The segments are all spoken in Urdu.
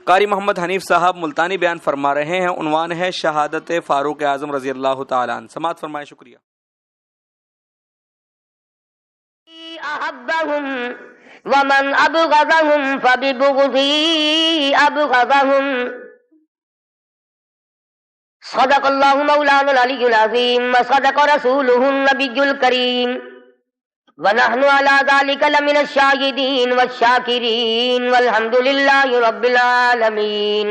قاری محمد حنیف صاحب ملتانی بیان فرما رہے ہیں، عنوان ہے شہادت فاروق اعظم رضی اللہ تعالیٰ عنہ۔ سماعت فرمائیں، شکریہ۔ احبهم ومن ابغضهم فببغضي ابغضهم صدق الله مولانا العلي العظيم وصدق رسوله النبي الكريم ونحن على ذلك لمن الشاهدين والشاكرين والحمد لله رب العالمين۔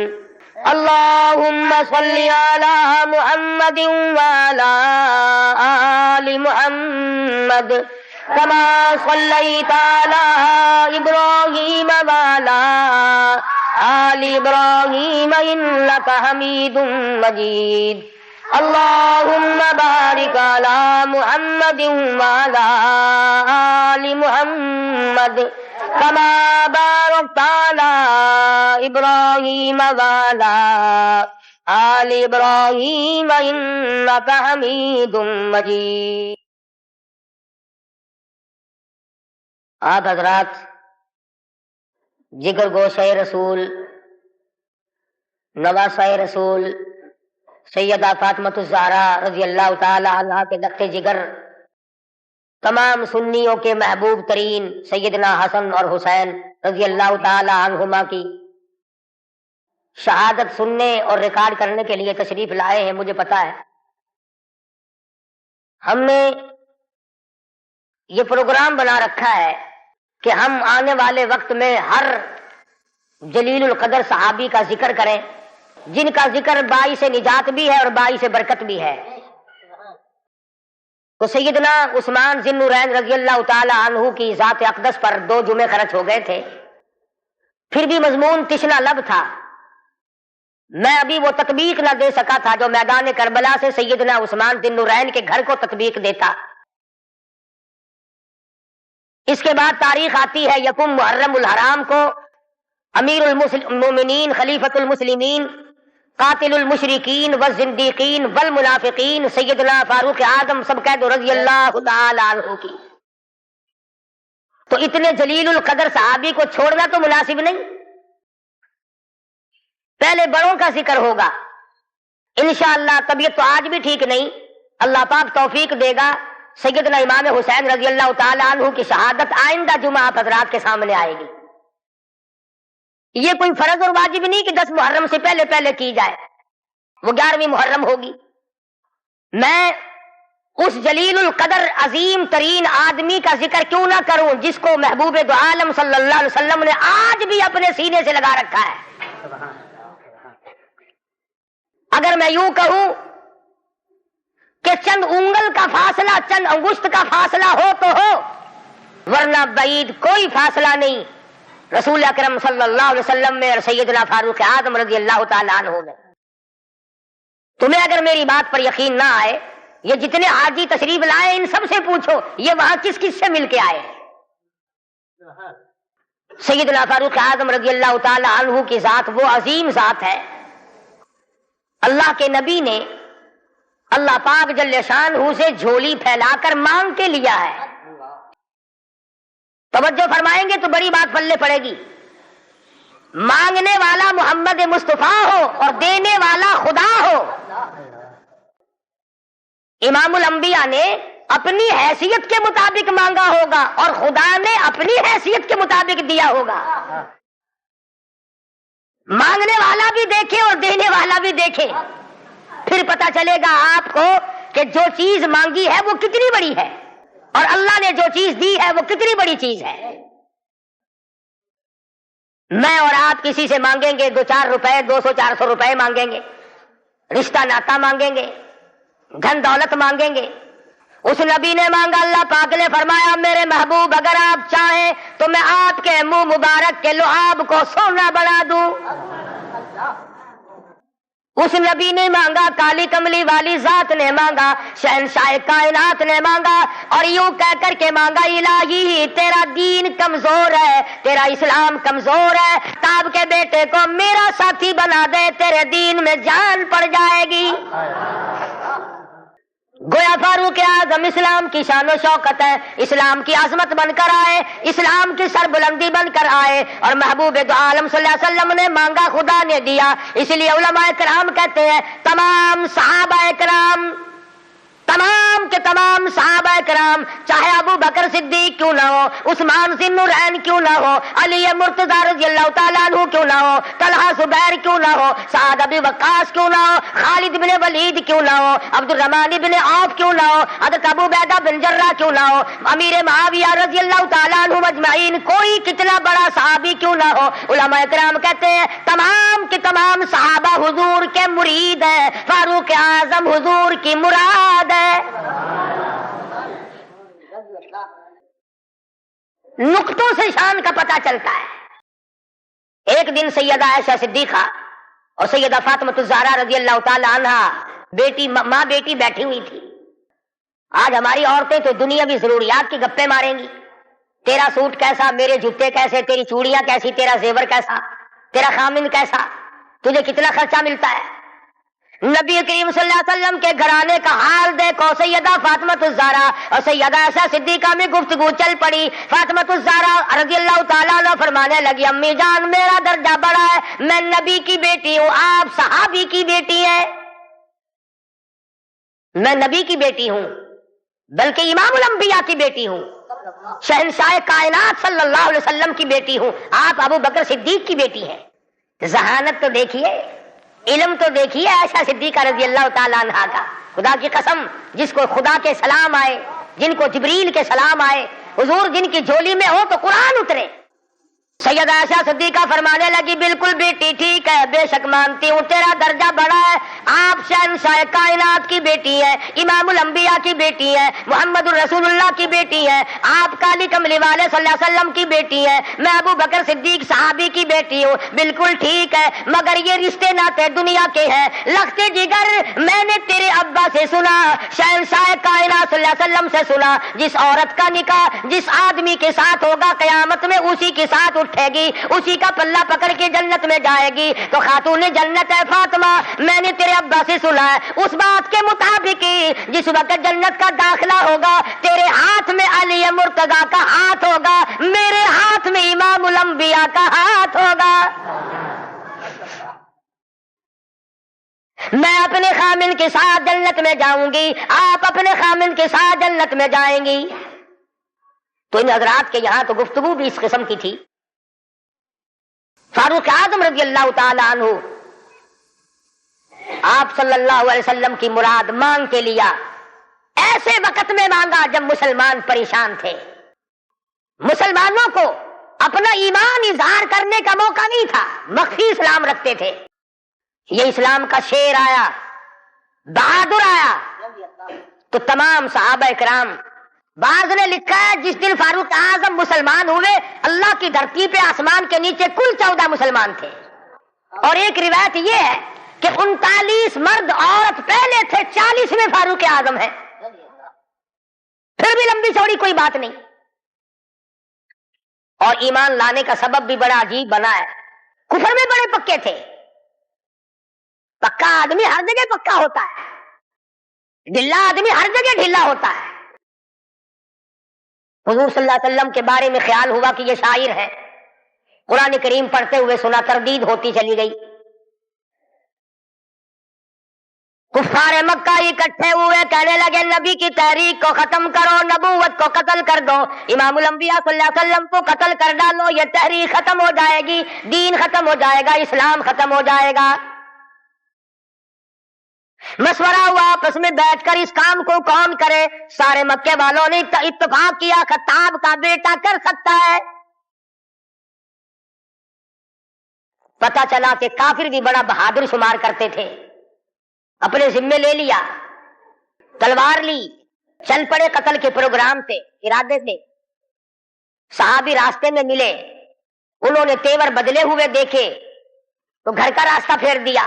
اللهم صل على محمد وعلى آل محمد كما صليت على إبراهيم وعلى آل إبراهيم إنك حميد مجيد۔ اللهم بارك على محمد وعلى آل محمد كما باركت على إبراهيم وعلى آل إبراهيم إنك حميد مجيد۔ آپ حضرات جگر گوشہ رسول، نواسہ رسول سیدہ فاطمۃ الزہرا رضی اللہ تعالی عنہا کے دقِ جگر، تمام سنیوں کے محبوب ترین سیدنا حسن اور حسین رضی اللہ تعالی عنہما کی شہادت سننے اور ریکارڈ کرنے کے لیے تشریف لائے ہیں۔ مجھے پتا ہے ہم نے یہ پروگرام بنا رکھا ہے کہ ہم آنے والے وقت میں ہر جلیل القدر صحابی کا ذکر کریں، جن کا ذکر باعث نجات بھی ہے اور باعث برکت بھی ہے۔ تو سیدنا عثمان ذی النورین رضی اللہ تعالی عنہ کی ذات اقدس پر 2 جمعے خرچ ہو گئے تھے، پھر بھی مضمون تشنا لب تھا، میں ابھی وہ تطبیق نہ دے سکا تھا جو میدان کربلا سے سیدنا عثمان ذی النورین کے گھر کو تطبیق دیتا۔ اس کے بعد تاریخ آتی ہے 1 محرم الحرام کو امیر المومنین خلیفۃ المسلمین قاتل المشرکین والزندیقین والمنافقین سیدنا فاروق اعظم سبقید رضی اللہ تعالی عنہ کی۔ تو اتنے جلیل القدر صحابی کو چھوڑنا تو مناسب نہیں، پہلے بڑوں کا ذکر ہوگا انشاءاللہ۔ طبیعت تو آج بھی ٹھیک نہیں، اللہ پاک توفیق دے گا، سیدنا امام حسین رضی اللہ تعالی عنہ کی شہادت آئندہ جمعہ آپ حضرات کے سامنے آئے گی۔ یہ کوئی فرض اور واجب نہیں کہ 10 محرم سے پہلے پہلے کی جائے، وہ 11ویں محرم ہوگی۔ میں اس جلیل القدر عظیم ترین آدمی کا ذکر کیوں نہ کروں جس کو محبوب دو عالم صلی اللہ علیہ وسلم نے آج بھی اپنے سینے سے لگا رکھا ہے۔ اگر میں یوں کہوں کہ چند انگل کا فاصلہ، چند انگشت کا فاصلہ ہو تو ہو، ورنہ بعید کوئی فاصلہ نہیں رسول اکرم صلی اللہ علیہ وسلم میں اور سیدنا فاروق اعظم رضی اللہ تعالی عنہ میں۔ تمہیں اگر میری بات پر یقین نہ آئے، یہ جتنے حاجی تشریف لائے ان سب سے پوچھو یہ وہاں کس کس سے مل کے آئے۔ سیدنا فاروق اعظم رضی اللہ تعالی عنہ کی ذات وہ عظیم ذات ہے، اللہ کے نبی نے اللہ پاک جل شانہ سے جھولی پھیلا کر مانگ کے لیا ہے۔ توجہ فرمائیں گے تو بڑی بات پلے پڑے گی۔ مانگنے والا محمد مصطفیٰ ہو اور دینے والا خدا ہو۔ امام الانبیاء نے اپنی حیثیت کے مطابق مانگا ہوگا اور خدا نے اپنی حیثیت کے مطابق دیا ہوگا۔ مانگنے والا بھی دیکھے اور دینے والا بھی دیکھے، پھر پتا چلے گا آپ کو کہ جو چیز مانگی ہے وہ کتنی بڑی ہے اور اللہ نے جو چیز دی ہے وہ کتنی بڑی چیز ہے۔ میں اور آپ کسی سے مانگیں گے 2-4 روپے، 200-400 روپے مانگیں گے، رشتہ ناتا مانگیں گے، دھن دولت مانگیں گے۔ اس نبی نے مانگا، اللہ پاک نے فرمایا میرے محبوب اگر آپ چاہیں تو میں آپ کے منہ مبارک کے لعاب کو سونا بنا دوں۔ اس نبی نے مانگا، کالی کملی والی ذات نے مانگا، شہنشاہ کائنات نے مانگا، اور یوں کہہ کر کے مانگا الہی تیرا دین کمزور ہے، تیرا اسلام کمزور ہے، تاب کے بیٹے کو میرا ساتھی بنا دے، تیرے دین میں جان پڑ جائے گی۔ گویا فاروق اعظم اسلام کی شان و شوکت ہے، اسلام کی عظمت بن کر آئے، اسلام کی سربلندی بن کر آئے، اور محبوب دو عالم صلی اللہ علیہ وسلم نے مانگا، خدا نے دیا۔ اس لیے علماء کرام کہتے ہیں تمام صحابہ کرام، تمام کے تمام صحابہ کرام، چاہے ابو بکر صدیق کیوں نہ ہو، عثمان ذی النورین کیوں نہ ہو، علی مرتضی رضی اللہ تعالیٰ عنہ کیوں نہ ہو، طلحہ زبیر کیوں نہ ہو، سعد بن وقاص کیوں نہ ہو، خالد بن ولید کیوں نہ ہو، عبد الرحمن بن عوف کیوں نہ ہو، حضرت ابو عبیدہ بن جراح کیوں نہ ہو، امیر معاویہ رضی اللہ تعالیٰ عنہ اجمعین، کوئی کتنا بڑا صحابی کیوں نہ ہو، علماء کرام کہتے ہیں تمام کے تمام صحابہ حضور کے مرید ہیں، فاروق اعظم حضور کی مراد ہے۔ نقطوں سے شان کا پتہ چلتا ہے۔ ایک دن سیدہ عائشہ صدیقہ اور سیدہ فاطمہ الزہرا رضی اللہ تعالی عنہا ماں بیٹی بیٹھی ہوئی تھی۔ آج ہماری عورتیں تو دنیاوی ضروریات کی گپیں ماریں گی، تیرا سوٹ کیسا، میرے جوتے کیسے، تیری چوڑیاں کیسی، تیرا زیور کیسا، تیرا خامن کیسا، تجھے کتنا خرچہ ملتا ہے۔ نبی کریم صلی اللہ علیہ وسلم کے گھرانے کا حال دیکھو۔ سیدہ فاطمہ الزہرا اور سیدہ عائشہ صدیقہ میں گفتگو چل پڑی۔ فاطمہ الزہرا رضی اللہ تعالیٰ عنہ فرمانے لگی امی جان میرا درجہ بڑا ہے، میں نبی کی بیٹی ہوں، آپ صحابی کی بیٹی ہیں۔ میں نبی کی بیٹی ہوں بلکہ امام الانبیاء کی بیٹی ہوں، شہنشاہ کائنات صلی اللہ علیہ وسلم کی بیٹی ہوں، آپ ابو بکر صدیق کی بیٹی ہیں۔ ذہانت تو دیکھیے، علم تو دیکھیے عائشہ صدیقہ رضی اللہ تعالیٰ عنہا کا۔ خدا کی قسم، جس کو خدا کے سلام آئے، جن کو جبریل کے سلام آئے، حضور جن کی جھولی میں ہو تو قرآن اترے۔ سیدہ عائشہ صدیقہ فرمانے لگی بالکل بیٹی ٹھیک ہے، بے شک مانتی ہوں تیرا درجہ بڑا ہے، آپ شہنشاہ کائنات کی بیٹی ہے، امام الانبیاء کی بیٹی ہے، محمد الرسول اللہ کی بیٹی ہے، آپ کالی کملی والے صلی اللہ علیہ وسلم کی بیٹی ہے، میں ابو بکر صدیق صحابی کی بیٹی ہوں، بالکل ٹھیک ہے، مگر یہ رشتے ناتے دنیا کے ہیں، لخت جگر میں نے تیرے ابا سے سنا، شہنشاہ کائنات صلی اللہ علیہ وسلم سے سنا، جس عورت کا نکاح جس آدمی کے ساتھ ہوگا قیامت میں اسی کے ساتھ اٹھے گی، اسی کا پلہ پکڑ کے جنت میں جائے گی، تو خاتون جنت ہے فاطمہ۔ میں نے تیرے ابا سے سنا ہے اس بات کے مطابق جس وقت جنت کا داخلہ ہوگا تیرے ہاتھ میں علی مرتضی کا ہاتھ ہوگا، میرے ہاتھ میں امام الانبیاء کا ہاتھ ہوگا۔ میں اپنے خامن کے ساتھ جنت میں جاؤں گی، آپ اپنے خامن کے ساتھ جنت میں جائیں گی۔ تو ان حضرات کے یہاں تو گفتگو بھی اس قسم کی تھی۔ فاروق اعظم رضی اللہ تعالی عنہ آپ صلی اللہ علیہ وسلم کی مراد مانگ کے لیا، ایسے وقت میں مانگا جب مسلمان پریشان تھے، مسلمانوں کو اپنا ایمان اظہار کرنے کا موقع نہیں تھا، مخفی اسلام رکھتے تھے۔ یہ اسلام کا شیر آیا، بہادر آیا تو تمام صحابہ کرام، بعض نے لکھا ہے جس دن فاروق اعظم مسلمان ہوئے اللہ کی دھرتی پہ آسمان کے نیچے کل 14 مسلمان تھے، اور ایک روایت یہ ہے کہ 39 مرد عورت پہلے تھے، 40 میں فاروق اعظم ہے، پھر بھی لمبی چوڑی کوئی بات نہیں۔ اور ایمان لانے کا سبب بھی بڑا عجیب بنا ہے، کفر میں بڑے پکے تھے، پکا آدمی ہر جگہ پکا ہوتا ہے، ڈھلا آدمی ہر جگہ ڈھلا ہوتا ہے۔ حضور صلی اللہ علیہ وسلم کے بارے میں خیال ہوا کہ یہ شاعر ہے، قرآن کریم پڑھتے ہوئے سنا، تردید ہوتی چلی گئی۔ کفار مکہ اکٹھے ہوئے، کہنے لگے نبی کی تحریک کو ختم کرو، نبوت کو قتل کر دو، امام الانبیاء صلی اللہ علیہ وسلم کو قتل کر ڈالو، یہ تحریک ختم ہو جائے گی، دین ختم ہو جائے گا، اسلام ختم ہو جائے گا۔ مشورہ ہوا آپس میں بیٹھ کر اس کام کو کون کرے، سارے مکے والوں نے اتفاق کیا خطاب کا بیٹا کر سکتا ہے۔ پتہ چلا کہ کافر بھی بڑا بہادر شمار کرتے تھے، اپنے ذمے لے لیا، تلوار لی، چل پڑے قتل کے پروگرام سے، ارادے سے۔ صحابی راستے میں ملے، انہوں نے تیور بدلے ہوئے دیکھے تو گھر کا راستہ پھیر دیا،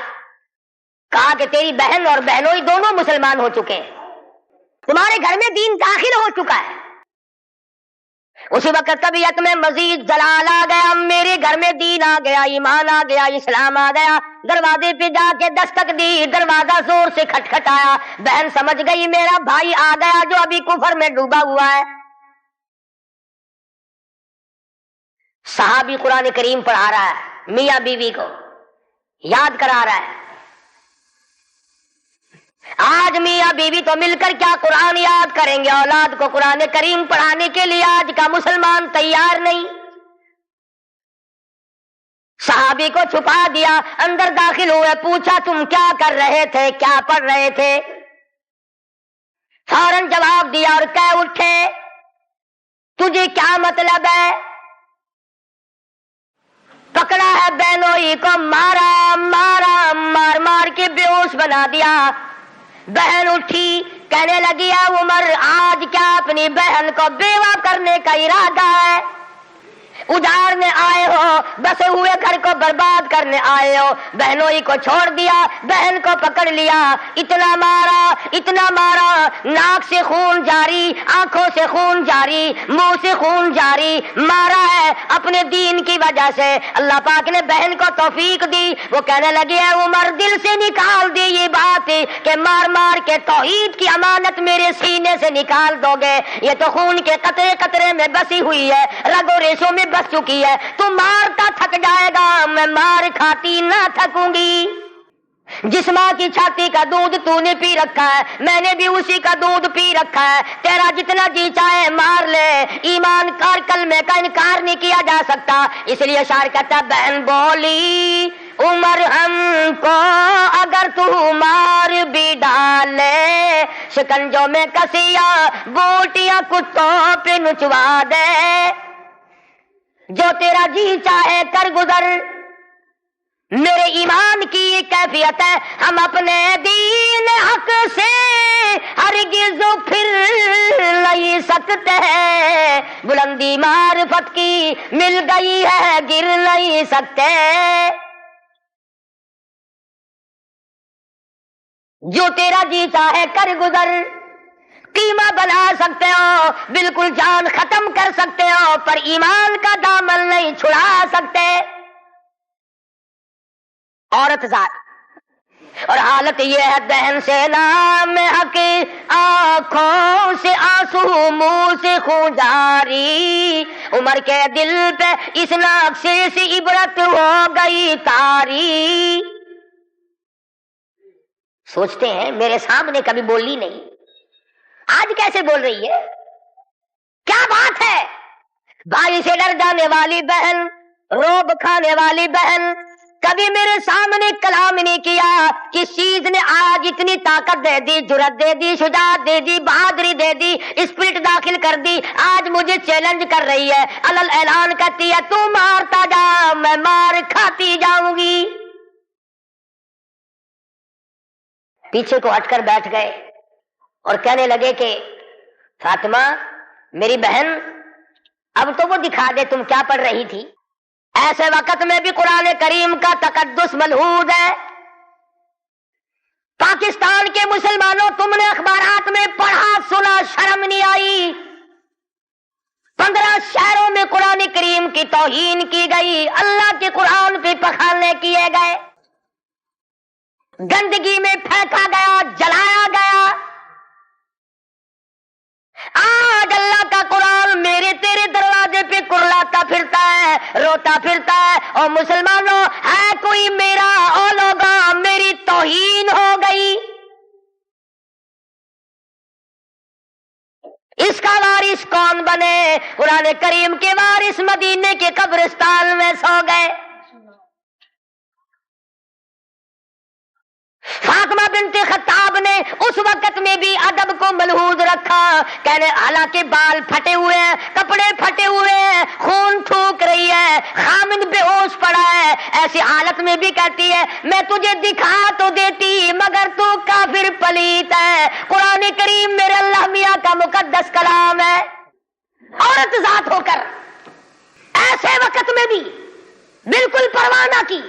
کہا کہ تیری بہن اور بہنوئی دونوں مسلمان ہو چکے ہیں، تمہارے گھر میں دین داخل ہو چکا ہے، اسی وقت طبیعت میں مزید جلال آ گیا، میرے گھر میں دین آ گیا، ایمان آ گیا، اسلام آ گیا۔ دروازے پہ جا کے دستک دی، دروازہ زور سے کھٹکھٹایا، بہن سمجھ گئی میرا بھائی آ گیا جو ابھی کفر میں ڈوبا ہوا ہے۔ صحابی قرآن کریم پڑھا رہا ہے، میاں بیوی کو یاد کرا رہا ہے۔ آج میاں بیوی تو مل کر کیا قرآن یاد کریں گے، اولاد کو قرآن کریم پڑھانے کے لیے آج کا مسلمان تیار نہیں۔ صحابی کو چھپا دیا، اندر داخل ہوئے، پوچھا تم کیا کر رہے تھے، کیا پڑھ رہے تھے؟ فوراً جواب دیا اور کہہ اٹھے تجھے کیا مطلب ہے؟ پکڑا ہے بہنوئی کو، مارا مارا، مار مار کے بے ہوش بنا دیا۔ بہن اٹھی، کہنے لگی ہے عمر آج کیا اپنی بہن کو بیوہ کرنے کا ارادہ ہے؟ اجاڑنے آئے ہو، بسے ہوئے گھر کو برباد کرنے آئے ہو۔ بہنوئی کو چھوڑ دیا، بہن کو پکڑ لیا، اتنا مارا، ناک سے خون جاری، آنکھوں سے خون جاری، منہ سے خون جاری، مارا ہے اپنے دین کی وجہ سے۔ اللہ پاک نے بہن کو توفیق دی، وہ کہنے لگی ہے عمر دل سے نکال دی یہ بات کہ مار مار کے توحید کی امانت میرے سینے سے نکال دو گے، یہ تو خون کے قطرے قطرے میں بسی ہوئی ہے، رگ و ریشوں میں بس چکی ہے، تو مارتا تھک جائے گا، میں مار کھاتی نہ تھکوں گی۔ جس ماں کی چھاتی کا دودھ تو نے پی رکھا ہے، میں نے بھی اسی کا دودھ پی رکھا ہے، تیرا جتنا جی چاہے مار لے، ایمان کار کلمے کا انکار نہیں کیا جا سکتا۔ اس لیے شاعر کہتا بہن بولی عمر ہم کو اگر تو مار بھی ڈالے، شکنجوں میں کسیا بوٹیاں کتوں پہ نچوا دے، جو تیرا جی چاہے کر گزر۔ میرے ایمان کی یہ کیفیت ہے، ہم اپنے دین حق سے ہرگز پھر نہیں سکتے، بلندی معرفت کی مل گئی ہے گر نہیں سکتے۔ جو تیرا جی چاہے کر گزر، قیمہ بنا سکتے ہو، بالکل جان ختم کر سکتے ہو، پر ایمان کا دامن نہیں چھڑا سکتے۔ عورت ذات اور حالت یہ ہے بہن سے نام حق، آنکھوں سے آنسو منہ سے خون جاری، عمر کے دل پہ اس نقشے سے عبرت ہو گئی تاری۔ سوچتے ہیں میرے سامنے کبھی بولی نہیں، آج کیسے بول رہی ہے؟ کیا بات ہے؟ بھائی سے ڈر جانے والی بہن، روب کھانے والی بہن، کبھی میرے سامنے کلام نہیں کیا۔ کس چیز نے آج اتنی طاقت دے دی، جرأت دے دی، شجاعت دے دی، بہادری دے دی، اسپرٹ داخل کر دی، آج مجھے چیلنج کر رہی ہے، علل اعلان کرتی ہے تو مارتا جا میں مار کھاتی جاؤں گی۔ پیچھے کو ہٹ کر بیٹھ گئے اور کہنے لگے کہ فاطمہ میری بہن اب تو وہ دکھا دے تم کیا پڑھ رہی تھی۔ ایسے وقت میں بھی قرآن کریم کا تقدس ملحوظ ہے۔ پاکستان کے مسلمانوں تم نے اخبارات میں پڑھا سنا، شرم نہیں آئی؟ 15 شہروں میں قرآن کریم کی توہین کی گئی، اللہ کے قرآن پہ پخانے کیے گئے، گندگی میں پھینکا گیا، جلایا گیا۔ آج اللہ کا قرآن میرے تیرے دروازے پہ کرلاتا پھرتا ہے، روتا پھرتا ہے، اور مسلمانوں ہے کوئی میرا، او لوگا میری توہین ہو گئی۔ اس کا وارث کون بنے؟ قرآن کریم کے وارث مدینے کے قبرستان میں سو گئے۔ فاطمہ بنت خطاب نے اس وقت میں بھی ادب کو ملحوظ رکھا، کہنے حالانکہ بال پھٹے ہوئے ہیں، کپڑے پھٹے ہوئے ہیں، خون تھوک رہی ہے، خامد بے ہوش پڑا ہے، ایسی حالت میں بھی کہتی ہے میں تجھے دکھا تو دیتی مگر تو کافر پلیت ہے۔ قرآن کریم میرے اللہ میاں کا مقدس کلام ہے۔ عورت ذات ہو کر ایسے وقت میں بھی بالکل پرواہ نہ کی۔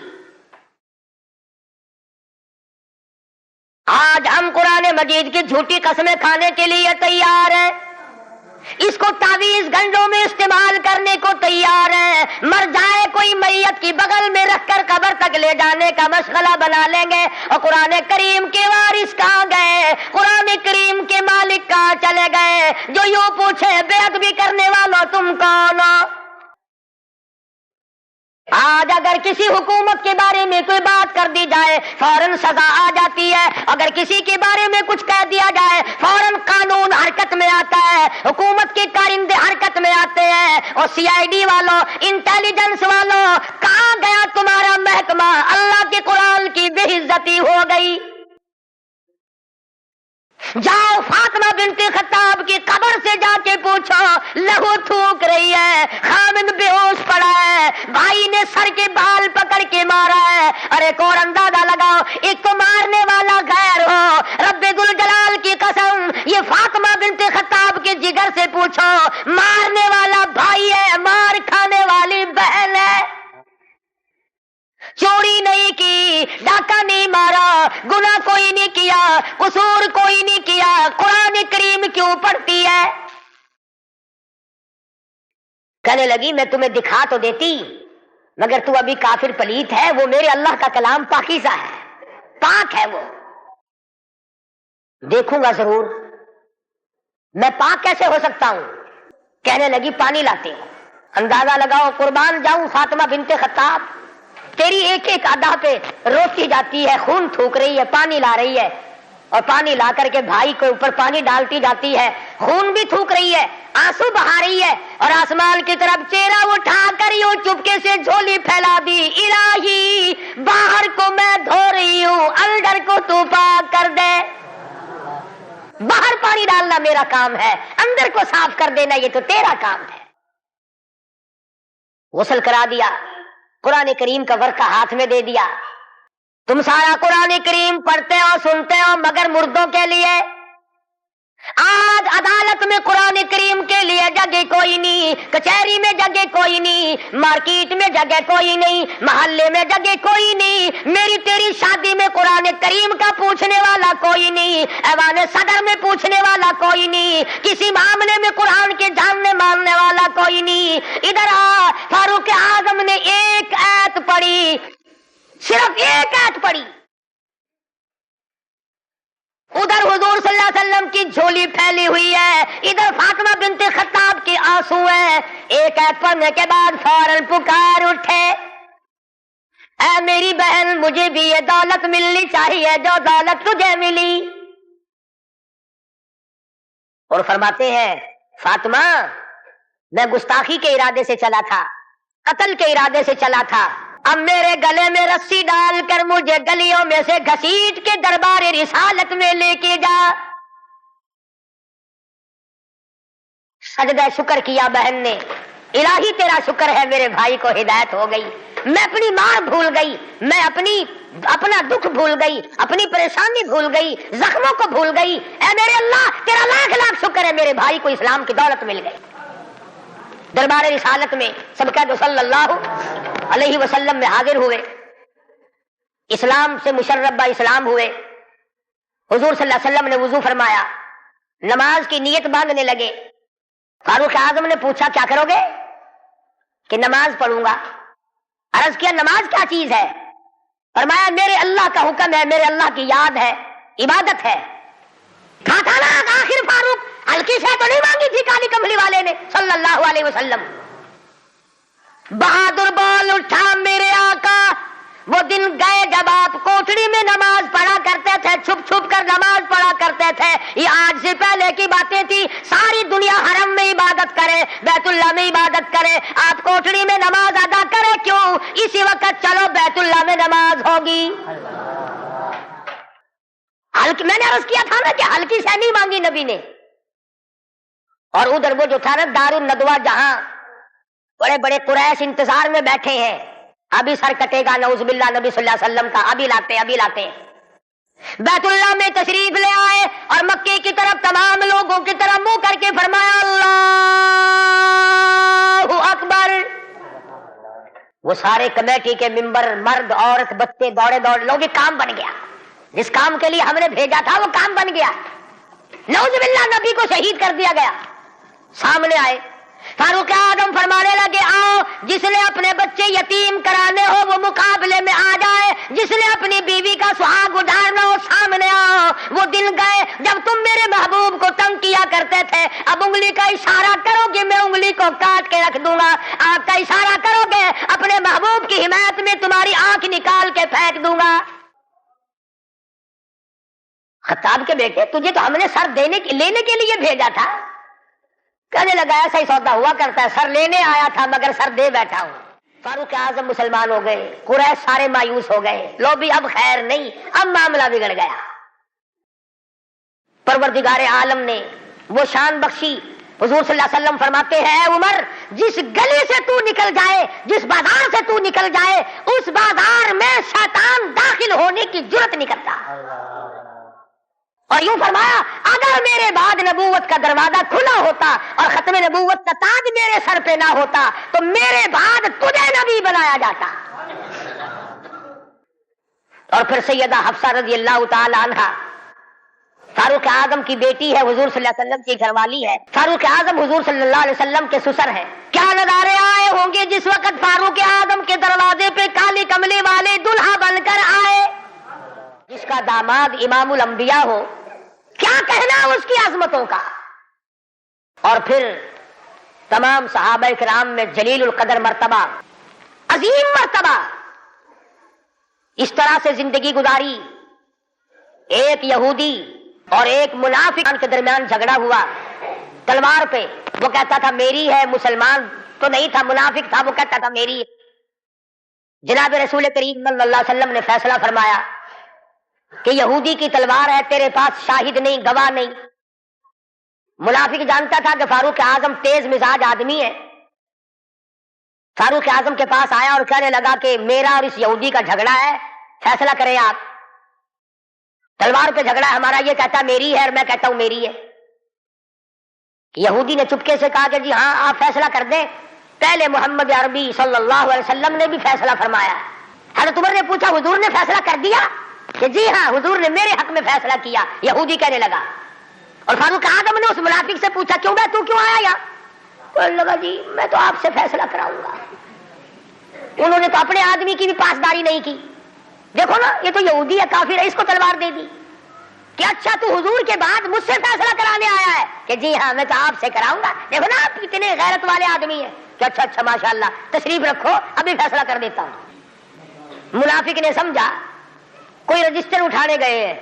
آج ہم قرآن مجید کی جھوٹی قسمیں کھانے کے لیے تیار ہیں، اس کو تعویذ گنجوں میں استعمال کرنے کو تیار ہیں. مر جائے کوئی میت کی بغل میں رکھ کر قبر تک لے جانے کا مشغلہ بنا لیں گے. اور قرآن کریم کے وارث کہاں گئے؟ قرآن کریم کے مالک کہاں چلے گئے جو یوں پوچھے بے ادبی کرنے والوں تم کون ہو؟ آج اگر کسی حکومت کے بارے میں کوئی بات کر دی جائے فوراً سزا آ جاتی ہے. اگر کسی کے بارے میں کچھ کہہ دیا جائے فوراً قانون حرکت میں آتا ہے. حکومت کے کارندے حرکت میں آتے ہیں. اور سی آئی ڈی والوں، انٹیلیجنس والوں، کہاں گیا تمہارا محکمہ؟ اللہ کے قرآن کی بے عزتی ہو گئی. جاؤ فاطمہ بنت خطاب کی قبر سے جا کے پوچھو، لہو تھوک رہی ہے، خامد بے ہوش پڑا ہے، بھائی نے سر کے بال پکڑ کے مارا ہے. اور ایک اور اندازہ لگاؤ، ایک تو مارنے والا غیر ہو، رب ذوالجلال کی قسم یہ فاطمہ بنت خطاب کے جگر سے پوچھو، مارنے والا بھائی ہے، مار کھانے والی بہن ہے. چوری نہیں کی، ڈاکہ نہیں مارا، گناہ کوئی نہیں کیا، قصور کوئی نہیں کیا، قرآن کریم کیوں پڑھتی ہے؟ کہنے لگی میں تمہیں دکھا تو دیتی مگر تو ابھی کافر پلیت ہے. وہ میرے اللہ کا کلام پاکیزہ ہے، پاک ہے. وہ دیکھوں گا ضرور، میں پاک کیسے ہو سکتا ہوں؟ کہنے لگی پانی لاتے ہو. اندازہ لگاؤ، قربان جاؤں فاطمہ بنت خطاب، تیری ایک ایک ادا پہ روتی جاتی ہے، خون تھوک رہی ہے، پانی لا رہی ہے، اور پانی لا کر کے بھائی کے اوپر پانی ڈالتی جاتی ہے، خون بھی تھوک رہی ہے، آنسو بہا رہی ہے، اور آسمان کی طرف چہرہ اٹھا کر یوں چپکے سے جھولی پھیلا دی، الہی باہر کو میں دھو رہی ہوں، اندر کو تو پاک کر دے. باہر پانی ڈالنا میرا کام ہے، اندر کو صاف کر دینا یہ تو تیرا کام ہے. غسل کرا دیا، قرآن کریم کا ورقہ ہاتھ میں دے دیا. تم سارا قرآن کریم پڑھتے ہو سنتے ہو مگر مردوں کے لیے. آج عدالت میں قرآن کریم کے لیے جگہ کوئی نہیں، کچہری میں جگہ کوئی نہیں، مارکیٹ میں جگہ کوئی نہیں، محلے میں جگہ کوئی نہیں، میری تیری شادی میں قرآن کریم کا پوچھنے والا کوئی نہیں، ایوان صدر میں پوچھنے والا کوئی نہیں، کسی معاملے میں قرآن کے جاننے ماننے والا کوئی نہیں. ادھر آ، فاروق اعظم نے ایک آیت پڑھی، صرف ایک آیت پڑھی. ادھر حضور صلی اللہ علیہ وسلم کی جھولی پھیلی ہوئی ہے، ادھر فاطمہ بنت خطاب کے آنسو ہیں. ایک آیت پڑھنے کے بعد فوراً پکار اٹھے، اے میری بہن مجھے بھی یہ دولت ملنی چاہیے جو دولت تجھے ملی. اور فرماتے ہیں فاطمہ میں گستاخی کے ارادے سے چلا تھا، قتل کے ارادے سے چلا تھا، اب میرے گلے میں رسی ڈال کر مجھے گلیوں میں سے گھسیٹ کے دربار رسالت میں لے کے جا. سجدہ شکر کیا بہن نے، الہی تیرا شکر ہے میرے بھائی کو ہدایت ہو گئی، میں اپنی ماں بھول گئی، میں اپنا دکھ بھول گئی، اپنی پریشانی بھول گئی، زخموں کو بھول گئی. اے میرے اللہ تیرا لاکھ لاکھ شکر ہے میرے بھائی کو اسلام کی دولت مل گئی. دربار رسالت میں سب کہہ دو صلی اللہ علیہ وسلم میں حاضر ہوئے، اسلام سے مشرب اسلام ہوئے. حضور صلی اللہ علیہ وسلم نے وضو فرمایا، نماز کی نیت باندھنے لگے. فاروق اعظم نے پوچھا کیا کرو گے؟ کہ نماز پڑھوں گا. عرض کیا نماز کیا چیز ہے؟ فرمایا میرے اللہ کا حکم ہے، میرے اللہ کی یاد ہے، عبادت ہے. تھا نا آخر فاروق ہلکی سے تو نہیں مانگی تھی کالی کملی والے نے صلی اللہ علیہ وسلم. بہادر بول اٹھا میرے آقا، وہ دن گئے جب آپ کوٹڑی میں نماز پڑھا کرتے تھے، چھپ چھپ کر نماز پڑھا کرتے تھے. یہ آج سے پہلے کی باتیں تھی. ساری دنیا حرم میں عبادت کرے، بیت اللہ میں عبادت کرے، آپ کوٹڑی میں نماز ادا کرے کیوں؟ اسی وقت چلو بیت اللہ میں نماز ہوگی. میں نے عرض کیا تھا نا کہ ہلکی سے نہیں مانگی نبی نے. اور ادھر وہ جو تھا نا دار الندوہ، جہاں بڑے بڑے قریش انتظار میں بیٹھے ہیں، ابھی سر کٹے گا نعوذ باللہ نبی صلی اللہ علیہ وسلم کا، ابھی لاتے. بیت اللہ میں تشریف لے آئے اور مکے کی طرف تمام لوگوں کی طرف منہ کر کے فرمایا اللہ اکبر. وہ سارے کمیٹی کے ممبر، مرد عورت بچے دوڑے لوگ، کام بن گیا. جس کام کے لیے ہم نے بھیجا تھا وہ کام بن گیا. نعوذ باللہ نبی کو شہید کر دیا گیا. سامنے آئے. فاروق اعظم فرمانے لگے آؤ جس نے اپنے بچے یتیم کرانے ہو وہ مقابلے میں آ جائے, جس نے اپنی بیوی کا سہاگ اڑانا ہو سامنے آؤ. وہ دن گئے جب تم میرے محبوب کو تنگ کیا کرتے تھے. اب انگلی کا اشارہ کرو گے میں انگلی کو کاٹ کے رکھ دوں گا, آپ کا اشارہ کرو گے اپنے محبوب کی حمایت میں تمہاری آنکھ نکال کے پھینک دوں گا. خطاب کے بیٹے تجھے تو ہم نے سر لینے کے لیے بھیجا تھا. کہنے لگا ایسا ہی سودا ہوا کرتا ہے, سر لینے آیا تھا مگر سر دے بیٹھا ہوں. فاروق اعظم مسلمان ہو گئے, قریش سارے مایوس ہو گئے, لو بھی اب خیر نہیں, اب معاملہ بگڑ گیا. پروردگار عالم نے وہ شان بخشی. حضور صلی اللہ علیہ وسلم فرماتے ہیں اے عمر جس گلی سے تو نکل جائے, جس بازار سے تو نکل جائے, اس بازار میں شیطان داخل ہونے کی جرت نہیں کرتا. اور یوں فرمایا اگر میرے بعد نبوت کا دروازہ کھلا ہوتا اور ختم نبوت کا تاج میرے سر پہ نہ ہوتا تو میرے بعد تجھے نبی بنایا جاتا. اور پھر سیدہ حفصہ رضی اللہ تعالی عنہا فاروق اعظم کی بیٹی ہے, حضور صلی اللہ علیہ وسلم کی گھر والی ہے. فاروق اعظم حضور صلی اللہ علیہ وسلم کے سسر ہیں. کیا نظارے آئے ہوں گے جس وقت فاروق اعظم کے دروازے پہ کالی کملی والے دلہا بن کر آئے, جس کا داماد امام الانبیاء ہو. کیا کہنا اس کی عظمتوں کا. اور پھر تمام صحابہ کرام میں جلیل القدر مرتبہ, عظیم مرتبہ, اس طرح سے زندگی گزاری. ایک یہودی اور ایک منافق کے درمیان جھگڑا ہوا تلوار پہ. وہ کہتا تھا میری ہے, مسلمان تو نہیں تھا, منافق تھا, وہ کہتا تھا میری. جناب رسول کریم صلی اللہ علیہ وسلم نے فیصلہ فرمایا کہ یہودی کی تلوار ہے, تیرے پاس شاہد نہیں, گواہ نہیں. منافق جانتا تھا کہ فاروق اعظم تیز مزاج آدمی ہے. فاروق اعظم کے پاس آیا اور کہنے لگا کہ میرا اور اس یہودی کا جھگڑا ہے, فیصلہ کریں آپ. تلوار پہ جھگڑا ہے ہمارا, یہ کہتا میری ہے اور میں کہتا ہوں میری ہے. یہودی نے چپکے سے کہا کہ جی ہاں آپ فیصلہ کر دیں. پہلے محمد عربی صلی اللہ علیہ وسلم نے بھی فیصلہ فرمایا. حضرت عمر نے پوچھا حضور نے فیصلہ کر دیا؟ کہ جی ہاں حضور نے میرے حق میں فیصلہ کیا. یہودی کہنے لگا. اور فاروق اعظم نے اس منافق سے پوچھا کیوں بھائی تو کیوں آیا یہاں؟ کہنے لگا جی میں تو آپ سے فیصلہ کراؤں گا. انہوں نے تو اپنے آدمی کی بھی پاسداری نہیں کی. دیکھو نا یہ تو یہودی ہے, کافر ہے, اس کو تلوار دے دی. کہ اچھا تو حضور کے بعد مجھ سے فیصلہ کرانے آیا ہے؟ کہ جی ہاں میں تو آپ سے کراؤں گا. دیکھو نا آپ کتنے غیرت والے آدمی ہیں. کہ اچھا اچھا ماشاءاللہ, تشریف رکھو ابھی فیصلہ کر دیتا ہوں. منافق نے سمجھا کوئی رجسٹر اٹھانے گئے ہیں.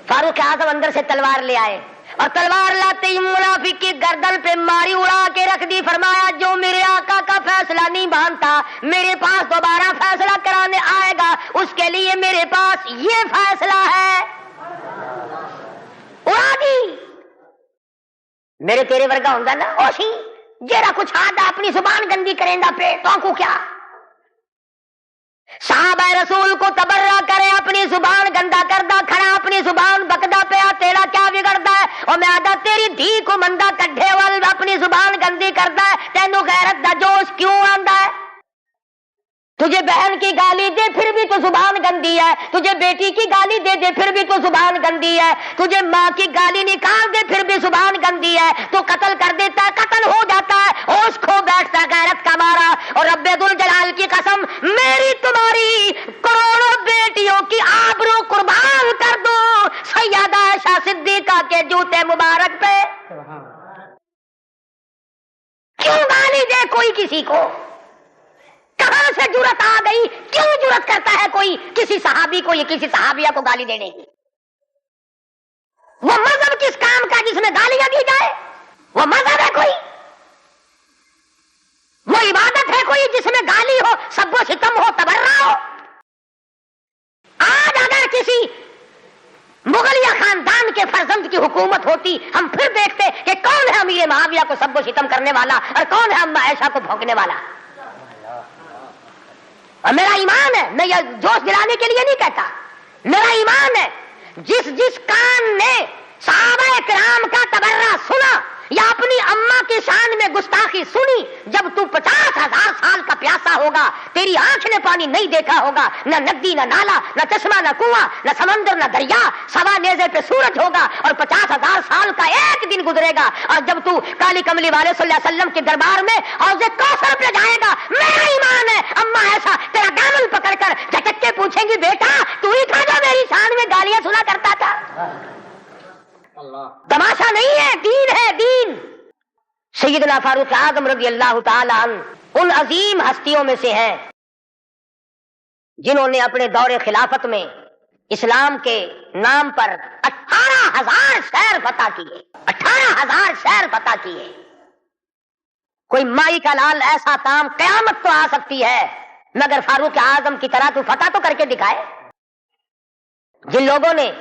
فاروق اعظم اندر سے تلوار لے آئے اور تلوار لاتے ہی منافق کی گردن پہ ماری, اڑا کے رکھ دی. فرمایا جو میرے آقا کا فیصلہ نہیں مانتا میرے پاس دوبارہ فیصلہ کرانے آئے گا اس کے لیے میرے پاس یہ فیصلہ ہے. اڑا دی. میرے تیرے ورگا ہوں نا اوشی جیرا کچھ آدھا اپنی زبان گندی کریں گا پہ تو کو کیا. صحابہ رسول کو تبرہ کرے, اپنی زبان گندا کردہ کھڑا, اپنی زبان بکدا پیا, تیرا کیا بگڑتا ہے؟ اور میں آدھا تیری دھی کو مندہ کڈھے وال اپنی زبان گندی کرتا ہے, تینو غیرت دا جوش کیوں آندا ہے؟ تجھے بہن کی گالی دے پھر بھی تو زبان گندی ہے, تجھے بیٹی کی گالی دے دے پھر بھی تو زبان گندی ہے, تجھے ماں کی گالی نکال دے پھر بھی زبان گندی ہے. تو قتل کر دیتا ہے, قتل ہو جاتا ہے, ہوش کھو بیٹھتا ہے غیرت کا مارا. اور رب ذوالجلال کی قسم میری تمہاری کروڑوں بیٹیوں کی آبرو قربان کر دو سیدہ عائشہ صدیقہ کے جوتے مبارک پہ. کیوں گالی دے کوئی کسی کو؟ کہاں سے جرت آ گئی؟ کیوں جرت کرتا ہے کوئی کسی صحابی کو یا کسی صحابیہ کو گالی دینے کی؟ وہ مذہب کس کام کا جس میں گالیاں دی جائے؟ وہ مذہب ہے کوئی؟ وہ عبادت ہے کوئی جس میں گالی ہو, سب و ستم ہو, تبرہ ہو؟ آج اگر کسی مغلیہ خاندان کے فرزند کی حکومت ہوتی ہم پھر دیکھتے کہ کون ہے امیر معاویہ کو سب و ستم کرنے والا اور کون ہے اما عائشہ کو بھونکنے والا. اور میرا ایمان ہے, میں یہ جوش دلانے کے لیے نہیں کہتا, میرا ایمان ہے جس کان نے صحابہ کرام کا تبرہ سنا یا اپنی اماں کی شان میں گستاخی سنی؟ جب تو 50,000 سال کا پیاسا ہوگا، تیری آنکھ نے پانی نہیں دیکھا ہوگا، نہ ندی نہ نالا نہ چشمہ نہ کنواں نہ سمندر نہ دریا، سوا نیزے پہ سورج ہوگا اور 50,000 سال کا ایک دن گزرے گا، اور جب تو کالی کملی والے صلی اللہ علیہ وسلم کے دربار میں حوض کوثر پہ جائے گا، میرا ایمان ہے اماں ایسا تیرا دامن پکڑ کر جھٹک کے پوچھیں گی، بیٹا تو ہی تھا جو میری شان میں گالیاں سنا کرتا تھا؟ تماشا نہیں ہے، دین ہے دین۔ سیدنا فاروق اعظم رضی اللہ تعالی عنہ ان عظیم ہستیوں میں سے ہیں جنہوں نے اپنے دور خلافت میں اسلام کے نام پر 18,000 شہر فتح کیے، 18,000 شہر فتح کیے۔ کوئی مائی کا لال ایسا کام قیامت تو آ سکتی ہے مگر فاروق اعظم کی طرح تو فتح تو کر کے دکھائے۔ جن لوگوں نے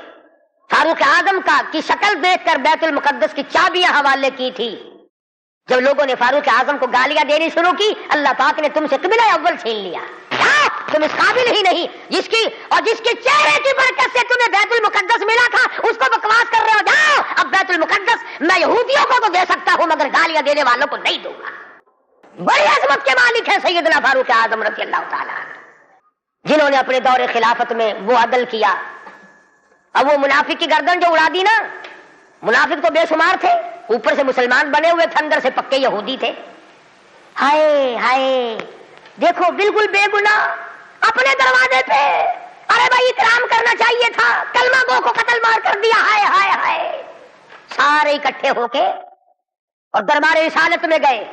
فاروق اعظم کی شکل دیکھ کر بیت المقدس کی چابیاں حوالے کی تھی، جب لوگوں نے فاروق اعظم کو گالیاں دینی شروع کی، اللہ پاک نے تم سے قبلہ اول چھین لیا، تم اس قابل ہی نہیں، جس کے چہرے کی برکت سے تمہیں بیت المقدس ملا تھا اس کو بکواس کر رہے ہو، جاؤ اب بیت المقدس میں یہودیوں کو تو دے سکتا ہوں مگر گالیاں دینے والوں کو نہیں دوں گا۔ بڑی عظمت کے مالک ہیں سیدنا فاروق اعظم رضی اللہ تعالیٰ عنہ، جنہوں نے اپنے دور خلافت میں وہ عدل کیا۔ اب وہ منافق کی گردن جو اڑا دی نا، منافق تو بے شمار تھے، اوپر سے مسلمان بنے ہوئے تھے، اندر سے پکے یہودی تھے۔ ہائے ہائے دیکھو بالکل بے گناہ اپنے دروازے پہ، ارے بھائی اکرام کرنا چاہیے تھا، کلمہ گو کو قتل مار کر دیا، ہائے ہائے ہائے۔ سارے اکٹھے ہو کے اور دربار رسالت میں گئے،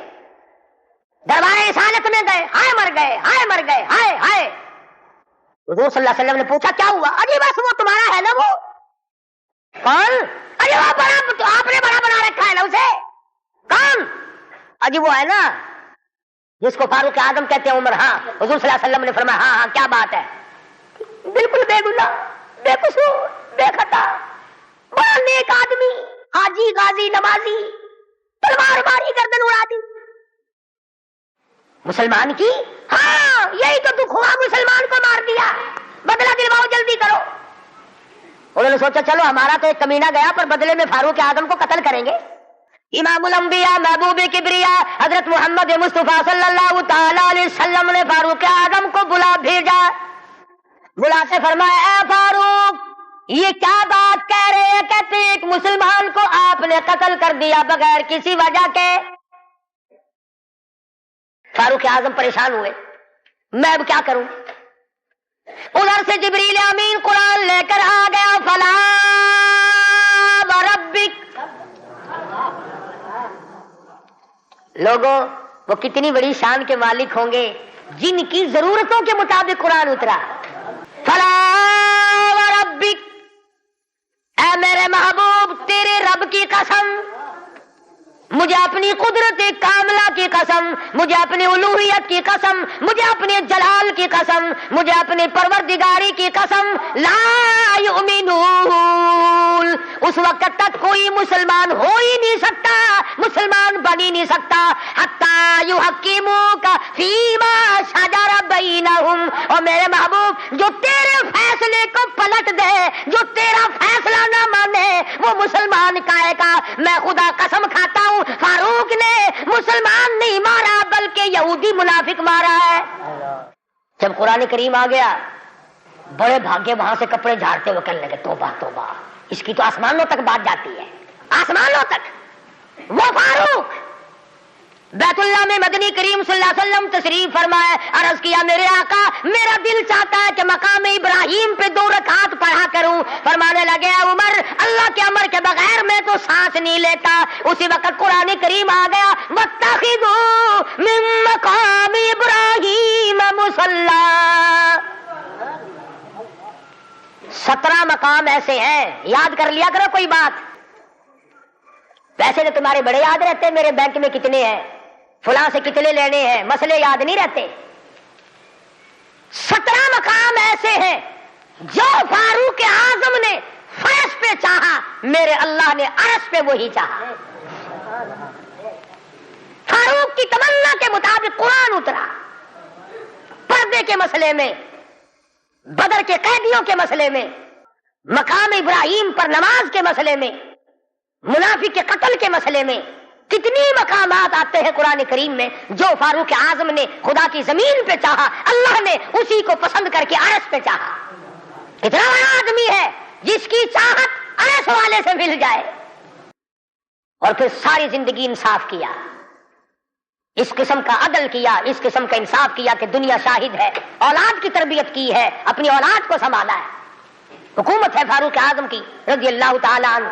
دربار رسالت میں گئے، ہائے مر گئے، ہائے مر گئے، ہائے ہائے۔ حضور صلی اللہ علیہ وسلم نے پوچھا کیا ہوا؟ اجی بس وہ تمہارا ہے نا، وہ کون؟ اجی وہ بڑا، آپ نے بڑا بنا رکھا ہے نا اسے، کون؟ اجی وہ ہے نا جس کو فاروق اعظم کہتے ہیں، عمر۔ ہاں حضور صلی اللہ علیہ وسلم نے فرمایا ہاں ہاں کیا بات ہے، بالکل بے گناہ، بے قصور، بے خطا، بڑا نیک آدمی، حاجی غازی نمازی، تلوار ماری گردن اڑا دی مسلمان کی۔ ہاں یہی تو دکھ ہوا، مسلمان کو مار دیا، بدلہ دلواؤ جلدی کرو۔ انہوں نے سوچا چلو ہمارا تو ایک کمینہ گیا پر بدلے میں فاروق اعظم کو قتل کریں گے۔ امام الانبیاء محبوب کبریا حضرت محمد مصطفیٰ صلی اللہ تعالی علیہ وسلم نے فاروق اعظم کو بلا بھیجا، بلا کے فرمایا اے فاروق یہ کیا بات کہہ رہے ہیں، کہتے ایک مسلمان کو آپ نے قتل کر دیا بغیر کسی وجہ کے۔ فاروق اعظم پریشان ہوئے، میں اب کیا کروں؟ ادھر سے جبریل امین قرآن لے کر آ گیا، فلا وربک۔ لوگوں وہ کتنی بڑی شان کے مالک ہوں گے جن کی ضرورتوں کے مطابق قرآن اترا۔ فلا وربک، اے میرے محبوب تیرے رب کی قسم، مجھے اپنی قدرت کاملہ کی قسم، مجھے اپنی الوہیت کی قسم، مجھے اپنے جلال کی قسم، مجھے اپنی پروردگاری کی قسم، لا یؤمنون، اس وقت تک کوئی مسلمان ہو ہی نہیں سکتا، مسلمان بن ہی نہیں سکتا، حتی یحکموک فیما شجر بینہم۔ اور میرے محبوب جو تیرے فیصلے کو پلٹ دے، جو تیرا فیصلہ نہ مانے وہ مسلمان کہے گا۔ میں خدا قسم کھاتا ہوں فاروق نے مسلمان نہیں مارا بلکہ یہودی منافق مارا ہے۔ جب قرآن کریم آ گیا بڑے بھاگے وہاں سے کپڑے جھاڑتے ہوئے کہنے لگے توبہ توبہ، اس کی تو آسمانوں تک بات جاتی ہے، آسمانوں تک۔ وہ فاروق بیت اللہ میں مدنی کریم صلی اللہ علیہ وسلم تشریف فرمائے، عرض کیا میرے آقا میرا دل چاہتا ہے کہ مقام ابراہیم پہ 2 رکعات پڑھا کروں۔ فرمانے لگے عمر اللہ کے امر کے بغیر میں تو سانس نہیں لیتا۔ اسی وقت قرآن کریم آ گیا، واتخذوا من مقام ابراہیم مصلی۔ 17 مقام ایسے ہیں، یاد کر لیا کرو کوئی بات۔ پیسے تو تمہارے بڑے یاد رہتے، میرے بینک میں کتنے ہیں، فلاں سے کتنے لینے ہیں، مسئلے یاد نہیں رہتے۔ 17 مقام ایسے ہیں جو فاروق اعظم نے فرش پہ چاہا، میرے اللہ نے عرش پہ وہی چاہا۔ فاروق کی تمنا کے مطابق قرآن اترا، پردے کے مسئلے میں، بدر کے قیدیوں کے مسئلے میں، مقام ابراہیم پر نماز کے مسئلے میں، منافق کے قتل کے مسئلے میں، کتنی مقامات آتے ہیں قرآن کریم میں جو فاروق اعظم نے خدا کی زمین پہ چاہا، اللہ نے اسی کو پسند کر کے عرش پہ چاہا۔ اتنا بڑا آدمی ہے جس کی چاہت عرش والے سے مل جائے، اور پھر ساری زندگی انصاف کیا، اس قسم کا عدل کیا، اس قسم کا انصاف کیا کہ دنیا شاہد ہے، اولاد کی تربیت کی ہے، اپنی اولاد کو سنبھالا ہے۔ حکومت ہے فاروق اعظم کی رضی اللہ تعالیٰ عنہ۔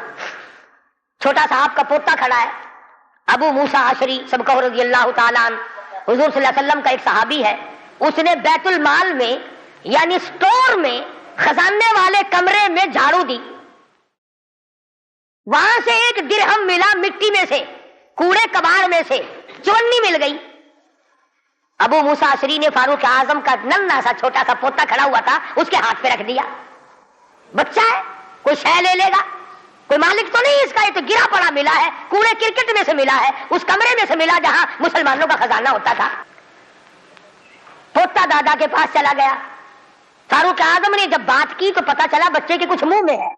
چھوٹا سا آپ کا پوتا کھڑا ہے ابو موسیٰ اشعری سب کہو رضی اللہ تعالیٰ عنہ، حضور صلی اللہ علیہ وسلم کا ایک صحابی ہے، اس نے بیت المال میں یعنی سٹور میں خزانے والے کمرے میں جھاڑو دی، وہاں سے ایک درہم ملا مٹی میں سے، کوڑے کباڑ میں سے چونی مل گئی۔ ابو موسیٰ اشعری نے فاروق اعظم کا ننھا سا چھوٹا سا پوتا کھڑا ہوا تھا اس کے ہاتھ پہ رکھ دیا، بچہ ہے کوئی شے لے لے گا، کوئی مالک تو نہیں اس کا، یہ تو گرا پڑا ملا ہے، کوڑے کرکٹ میں سے ملا ہے، اس کمرے میں سے ملا جہاں مسلمانوں کا خزانہ ہوتا تھا۔ پوتا دادا کے پاس چلا گیا، فاروق اعظم نے جب بات کی تو پتا چلا بچے کے کچھ منہ میں ہے۔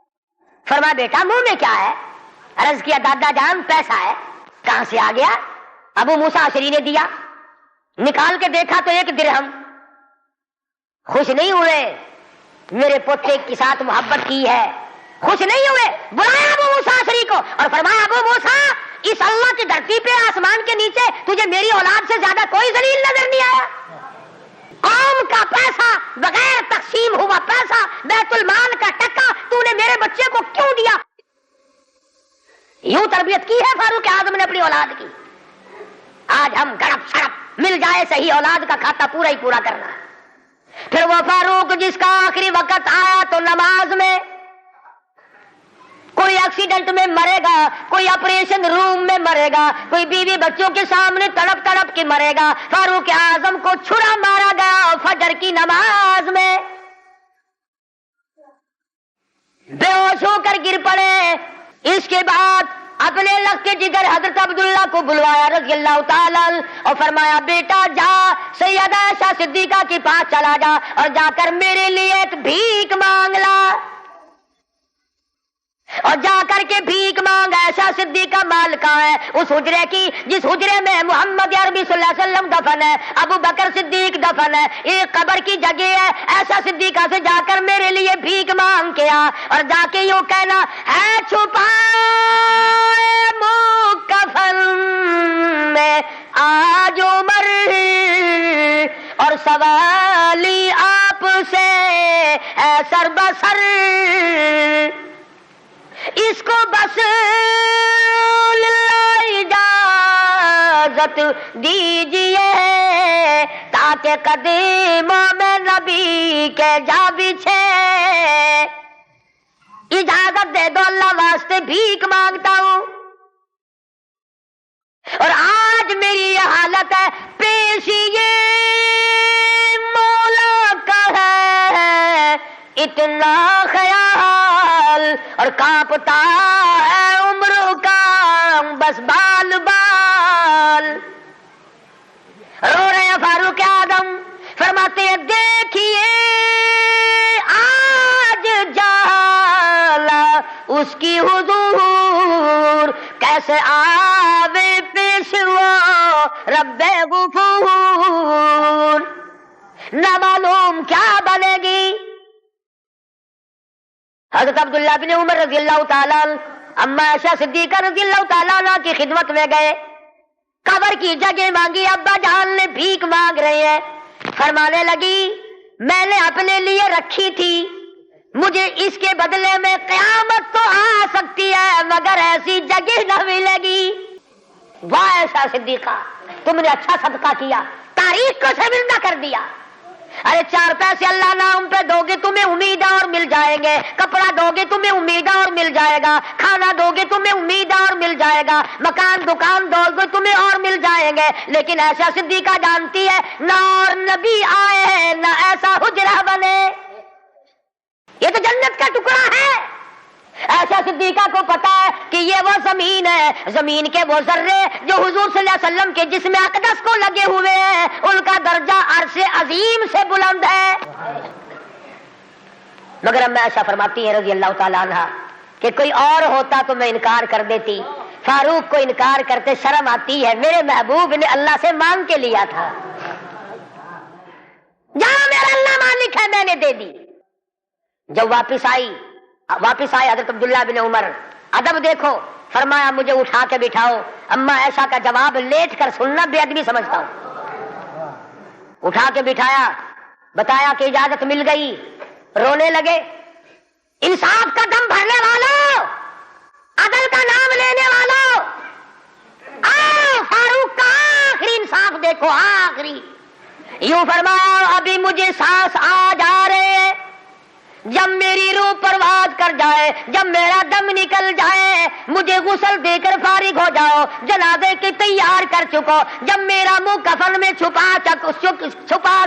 فرمایا بیٹا منہ میں کیا ہے؟ عرض کیا دادا جان پیسہ ہے۔ کہاں سے آ گیا؟ ابو موسیٰ اشعری نے دیا، نکال کے دیکھا تو ایک درہم۔ خوش نہیں ہوئے، میرے پوتے کے ساتھ محبت کی ہے، خوش نہیں ہوئے، بلایا ابو موسیٰ اشعری کو اور فرمایا ابو موسیٰ اس اللہ کی دھرتی پہ آسمان کے نیچے تجھے میری اولاد سے زیادہ کوئی ذلیل نظر نہیں آیا؟ قوم کا پیسہ، بغیر تقسیم ہوا پیسہ، بیت المال کا ٹکا تو نے میرے بچے کو کیوں دیا؟ یوں تربیت کی ہے فاروق اعظم نے اپنی اولاد کی۔ آج ہم گڑپ شڑپ مل جائے صحیح اولاد کا کھاتا پورا ہی پورا کرنا۔ پھر وہ فاروق جس کا آخری وقت آیا تو نماز میں، کوئی ایکسیڈنٹ میں مرے گا، کوئی آپریشن روم میں مرے گا، کوئی بیوی بچوں کے سامنے تڑپ تڑپ کے مرے گا۔ فاروق اعظم کو چھڑا مارا گیا فجر کی نماز میں، بے ہوش ہو کر گر پڑے۔ اس کے بعد اپنے لخت کے جگر حضرت عبداللہ کو بلوایا رضی اللہ تعالیٰ اور فرمایا بیٹا جا سیدہ عائشہ صدیقہ کے پاس چلا جا اور جا کر میرے لیے ایک بھیک مانگ لا، اور جا کر کے بھیک مانگ۔ عائشہ صدیقہ مالکہ ہے اس حجرے کی جس حجرے میں محمد عربی صلی اللہ علیہ وسلم دفن ہے، ابو بکر صدیق دفن ہے، ایک قبر کی جگہ ہے۔ عائشہ صدیقہ سے جا کر میرے لیے بھیک مانگ کے آ، اور جا کے یوں کہنا ہے چھپائے مکفن میں آج عمر، اور سوالی آپ سے ہے سر بسر، اس کو بس اجازت دیجیے تاکہ قدیموں میں نبی کے جا بچھے۔ اجازت دے دو اللہ واسطے بھیک مانگتا ہوں، اور آج میری یہ حالت ہے، پیش یہ مولا کا ہے اتنا خیال، اور کانپتا ہے عمر کا بس بال بال۔ رو رہے ہیں فاروق اعظم، فرماتے ہیں دیکھیے آج جالا اس کی حضور، کیسے آوے پیش وہ رب غفور، نہ معلوم کیا بنے گی۔ حضرت عبداللہ بن عمر رضی اللہ تعالیٰ اما عائشہ صدیقہ رضی اللہ تعالیٰ عنہ کی خدمت میں گئے، قبر کی جگہ مانگی، ابا جان نے بھیک مانگ رہے ہیں۔ فرمانے لگی میں نے اپنے لیے رکھی تھی، مجھے اس کے بدلے میں قیامت تو آ سکتی ہے مگر ایسی جگہ نہ ملے گی۔ واہ عائشہ صدیقہ تم نے اچھا صدقہ کیا، تاریخ کو شرمندہ کر دیا۔ ارے 4 پیسے اللہ نام پہ دو گے تمہیں امید اور مل جائیں گے، کپڑا دو گے تمہیں امید اور مل جائے گا، کھانا دو گے تمہیں امید اور مل جائے گا، مکان دکان دو گے تمہیں اور مل جائیں گے، لیکن عائشہ صدیقہ جانتی ہے نہ اور نبی آئے ہیں نہ ایسا حجرہ بنے، یہ تو جنت کا ٹکڑا ہے۔ عائشہ صدیقہ کو پتا ہے کہ یہ وہ زمین ہے، زمین کے وہ ذرے جو حضور صلی اللہ علیہ وسلم کے جسم اقدس کو لگے ہوئے ہیں، ان کا درجہ عرش عظیم سے بلند ہے۔ مگر اب عائشہ فرماتی ہے رضی اللہ تعالیٰ عنہ کہ کوئی اور ہوتا تو میں انکار کر دیتی، فاروق کو انکار کرتے شرم آتی ہے، میرے محبوب نے اللہ سے مانگ کے لیا تھا، جہاں میرا اللہ مالک ہے میں نے دے دی۔ جب واپس آئے حضرت عبداللہ بن عمر، ادب دیکھو، فرمایا مجھے اٹھا کے بٹھاؤ، اما عائشہ کا جواب لیٹ کر سننا بے ادبی سمجھتا ہوں۔ اٹھا کے بٹھایا، بتایا کہ اجازت مل گئی، رونے لگے۔ انصاف کا دم بھرنے والوں، عدل کا نام لینے والوں، فاروق کا آخری انصاف دیکھو، آخری یوں فرمایا ابھی مجھے سانس آ جا رہے ہیں، جب میری روح پرواز کر جائے، جب میرا دم نکل جائے، مجھے غسل دے کر فارغ ہو جاؤ، جنازے کی تیار کر چکو، جب میرا منہ کفن میں چھپا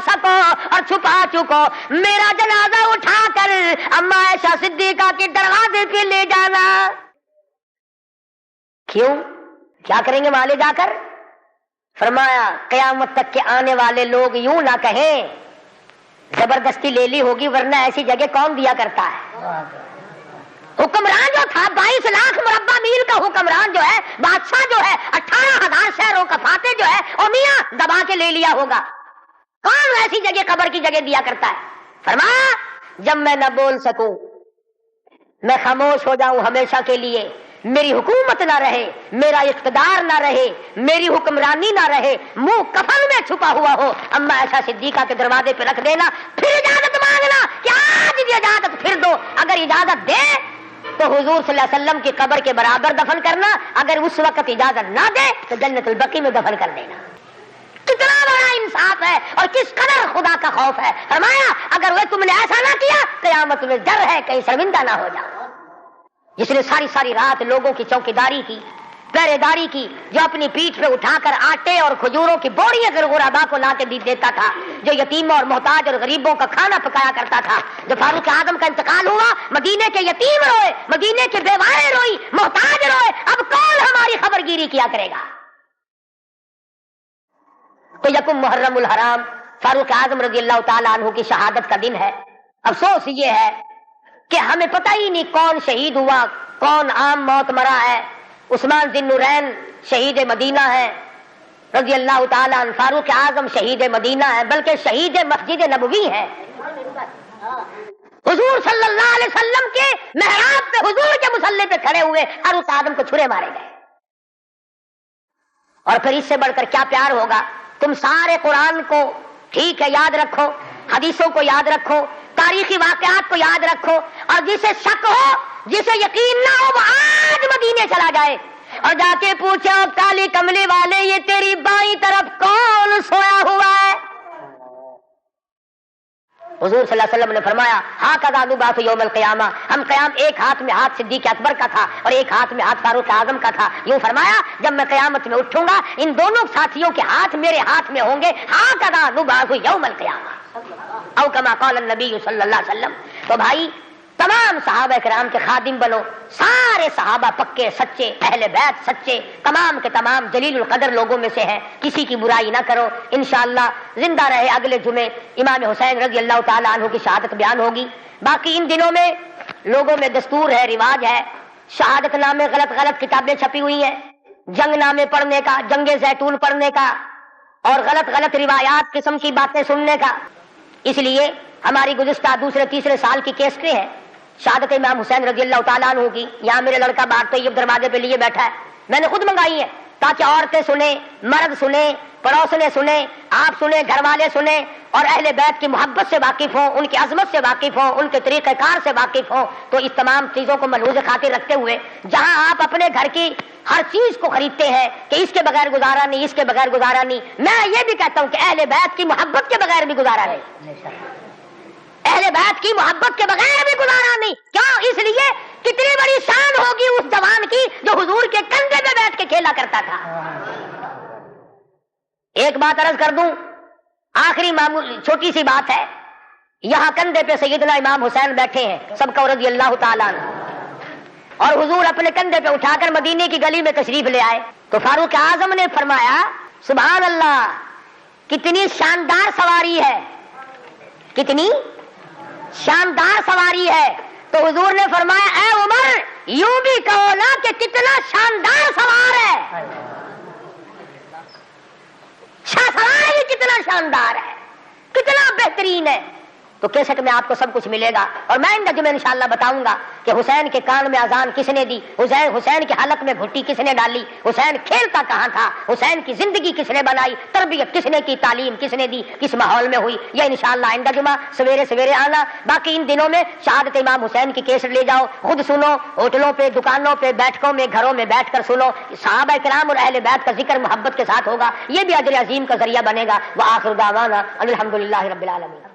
سکو اور چھپا چکو، میرا جنازہ اٹھا کر اما عائشہ صدیقہ کے دروازے پہ لے جانا۔ کیوں؟ کیا کریں گے وہاں لے جا کر؟ فرمایا قیامت تک کے آنے والے لوگ یوں نہ کہیں زبردستی لے لی ہوگی، ورنہ ایسی جگہ کون دیا کرتا ہے؟ حکمران جو تھا 22 لاکھ مربع میل کا حکمران جو ہے، بادشاہ جو ہے 18,000 شہروں کا فاتح جو ہے، او میاں دبا کے لے لیا ہوگا، کون ایسی جگہ قبر کی جگہ دیا کرتا ہے؟ فرمایا جب میں نہ بول سکوں، میں خاموش ہو جاؤں ہمیشہ کے لیے، میری حکومت نہ رہے، میرا اقتدار نہ رہے، میری حکمرانی نہ رہے، منہ کفن میں چھپا ہوا ہو، اما عائشہ صدیقہ کے دروازے پہ رکھ دینا، پھر اجازت مانگنا کہ آج بھی اجازت پھر دو، اگر اجازت دے تو حضور صلی اللہ علیہ وسلم کی قبر کے برابر دفن کرنا، اگر اس وقت اجازت نہ دے تو جنت البقیع میں دفن کر دینا۔ کتنا بڑا انصاف ہے اور کس قدر خدا کا خوف ہے۔ فرمایا اگر وہ تم نے ایسا نہ کیا قیامت میں ڈر ہے کہیں شرمندہ نہ ہو جاؤ۔ جس نے ساری رات لوگوں کی چوکیداری کی، پہرے داری کی، جو اپنی پیٹھ پہ اٹھا کر آٹے اور کھجوروں کی بوریاں غربا کو لا کے دیتا تھا، جو یتیموں اور محتاج اور غریبوں کا کھانا پکایا کرتا تھا، جو فاروق اعظم کا انتقال ہوا مدینے کے یتیم روئے، مدینے کے بیوائیں روئی، محتاج روئے، اب کون ہماری خبر گیری کیا کرے گا؟ تو یکم محرم الحرام فاروق اعظم رضی اللہ تعالیٰ عنہ کی شہادت کا دن ہے۔ افسوس یہ ہے کہ ہمیں پتہ ہی نہیں کون شہید ہوا، کون عام موت مرا ہے۔ عثمان ذی النورین شہید مدینہ ہے رضی اللہ تعالیٰ عنہ، فاروق اعظم شہید مدینہ ہے، بلکہ شہید مسجد نبوی ہے۔ حضور صلی اللہ علیہ وسلم کے محراب پہ، حضور کے مصلی پہ کھڑے ہوئے فاروق اعظم کو چھرے مارے گئے۔ اور پھر اس سے بڑھ کر کیا پیار ہوگا؟ تم سارے قرآن کو ٹھیک ہے یاد رکھو، حدیثوں کو یاد رکھو، تاریخی واقعات کو یاد رکھو، اور جسے شک ہو، جسے یقین نہ ہو، وہ آج مدینے چلا جائے اور جا کے پوچھے کالی کملی والے یہ تیری بائیں طرف کون سویا ہوا ہے؟ حضور صلی اللہ علیہ وسلم نے فرمایا ہاکذا نبعث یوم القیامہ، ہم قیام ایک ہاتھ میں ہاتھ صدیق اکبر کا تھا اور ایک ہاتھ میں ہاتھ فاروق اعظم کا تھا۔ یوں فرمایا جب میں قیامت میں اٹھوں گا ان دونوں ساتھیوں کے ہاتھ میرے ہاتھ میں ہوں گے، ہاکذا نبعث یوم القیامہ، او کما قال النبی صلی اللہ علیہ وسلم۔ تو بھائی تمام صحابہ کرام کے خادم بنو، سارے صحابہ پکے سچے، اہل بیت سچے، تمام کے تمام جلیل القدر لوگوں میں سے ہیں، کسی کی برائی نہ کرو۔ انشاءاللہ زندہ رہے اگلے جمعے امام حسین رضی اللہ تعالیٰ عنہ کی شہادت بیان ہوگی۔ باقی ان دنوں میں لوگوں میں دستور ہے، رواج ہے، شہادت نامے غلط کتابیں چھپی ہوئی ہیں، جنگ نامے پڑھنے کا، جنگ زیتون پڑھنے کا، اور غلط روایات قسم کی باتیں سننے کا۔ اس لیے ہماری گزشتہ دوسرے تیسرے سال کی کیسٹیں ہیں شہادت امام حسین رضی اللہ تعالیٰ عنہ کی، یہاں میرے لڑکا باہر طیب دروازے پہ لیے بیٹھا ہے، میں نے خود منگائی ہے تاکہ عورتیں سنیں، مرد سنیں، پڑوسنے سنیں، آپ سنیں، گھر والے سنیں، اور اہل بیت کی محبت سے واقف ہوں، ان کی عظمت سے واقف ہوں، ان کے طریقہ کار سے واقف ہوں۔ تو اس تمام چیزوں کو ملحوظ خاطر رکھتے ہوئے جہاں آپ اپنے گھر کی ہر چیز کو خریدتے ہیں کہ اس کے بغیر گزارا نہیں، اس کے بغیر گزارا نہیں، میں یہ بھی کہتا ہوں کہ اہل بیت کی محبت کے بغیر بھی گزارا نہیں، اہل بیت کی محبت کے بغیر بھی گزارا نہیں۔ کیوں؟ اس لیے کتنی بڑی شان ہوگی اس جوان کی جو حضور کے کندھے پہ بیٹھ کے کھیلا کرتا تھا۔ ایک بات عرض کر دوں، آخری چھوٹی سی بات ہے، یہاں کندھے پہ سیدنا امام حسین بیٹھے ہیں سب کا رضی اللہ تعالیٰ عنہ، اور حضور اپنے کندھے پہ اٹھا کر مدینے کی گلی میں تشریف لے آئے تو فاروق اعظم نے فرمایا سبحان اللہ، کتنی شاندار سواری ہے، کتنی شاندار سواری ہے۔ تو حضور نے فرمایا اے عمر یوں بھی کہو نا کہ کتنا شاندار سوار ہے، سوار بھی کتنا شاندار ہے، کتنا بہترین ہے. تو کیسٹ میں آپ کو سب کچھ ملے گا. اور میں ان میں انشاءاللہ بتاؤں گا کہ حسین کے کان میں اذان کس نے دی، حسین کے حلق میں گھٹی کس نے ڈالی، حسین کھیلتا کہاں تھا، حسین کی زندگی کس نے بنائی، تربیت کس نے کی، تعلیم کس نے دی، کس ماحول میں ہوئی. یہ انشاءاللہ آئندہ جمعہ سویرے سویرے آنا. باقی ان دنوں میں شہادت امام حسین کی کیسٹ لے جاؤ، خود سنو، ہوٹلوں پہ، دکانوں پہ، بیٹھکوں میں، گھروں میں بیٹھ کر سنو. صحابہ کرام اور اہل بیت کا ذکر محبت کے ساتھ ہوگا، یہ بھی اجر عظیم کا ذریعہ بنے گا. وآخر دعوانا ان الحمدللہ رب العالمین.